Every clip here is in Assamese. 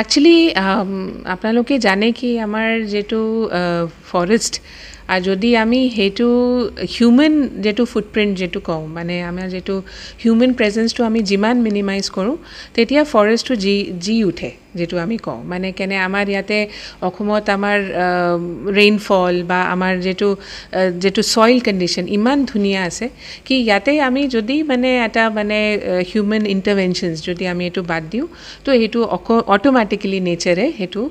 একচুৱেলি আপোনালোকে জানে কি আমাৰ যেটো ফৰেষ্ট আৰ যদি আমি সেইটো হিউম্যান যেটো ফুটপ্ৰিন্ট যেটো কওঁ মানে আমাৰ যেটো হিউম্যান প্ৰেজেন্সটো আমি যিমান মিনিমাইজ কৰোঁ তেতিয়া ফৰেষ্টটো জি উঠে যেটো আমি কওঁ মানে কেনে আমাৰ ইয়াতে অসমত আমাৰ ৰেইনফল বা আমাৰ যেটো সইল কন্ডিশন ইমান ধুনীয়া আছে কি ইয়াতে আমি যদি মানে এটা মানে হিউম্যান ইন্টাৰভেনশনস যদি আমি এটো বাদ দিওঁ তো সেইটো অটোমেটিক্যালি নেচাৰে সেইটো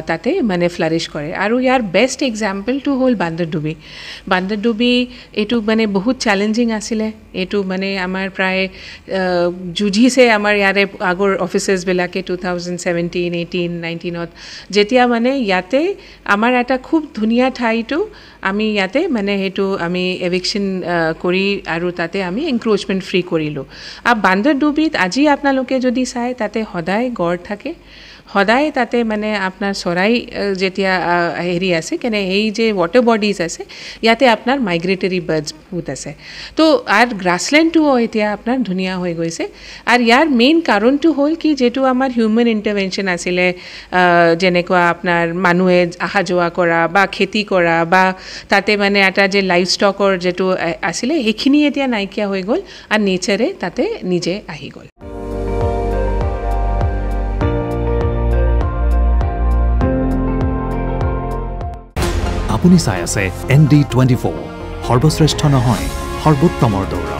তাতে মানে ফ্লাৰিশ কৰে আৰু ইয়াৰ বেষ্ট এক্সাম্পলটো হ'ল বান্দৰডুবি এইটো মানে বহুত চ্যালেঞ্জিং আছিলে এইটো মানে আমাৰ প্ৰায় জুজিছে আমাৰ ইয়াৰে আগৰ অফিচাৰ্ছবিলাকে 2017, 18, 19ত যেতিয়া মানে ইয়াতে আমাৰ এটা খুব ধুনীয়া ঠাইটো আমি ইয়াতে মানে সেইটো আমি এভিকশ্যন কৰি আৰু তাতে আমি এনক্ৰোচমেণ্ট ফ্ৰী কৰিলোঁ আৰু বান্দৰডুবিত আজি আপোনালোকে যদি চাই তাতে সদায় গড় থাকে সদায় তাতে মানে আপোনাৰ চৰাই যেতিয়া হেৰি আছে কেনে এই যে ৱাটাৰ বডিজ আছে ইয়াতে আপোনাৰ মাইগ্ৰেটৰী বাৰ্ডছ বহুত আছে তো আৰু গ্ৰাছলেণ্ডটোও এতিয়া আপোনাৰ ধুনীয়া হৈ গৈছে আৰু ইয়াৰ মেইন কাৰণটো হ'ল কি যেটো আমাৰ হিউম্যান ইণ্টাৰভেনশ্যন আছিলে যেনেকুৱা আপোনাৰ মানুহে অহা যোৱা কৰা বা খেতি কৰা বা তাতে মানে এটা যে লাইফ ষ্টকৰ যেটো আছিলে সেইখিনি এতিয়া নাইকিয়া হৈ গ'ল আৰু নেচাৰে তাতে নিজে আহি গ'ল আপুনি চাই আছে ND24 সৰ্বশ্ৰেষ্ঠ নহয় সৰ্বোত্তমৰ দৌৰ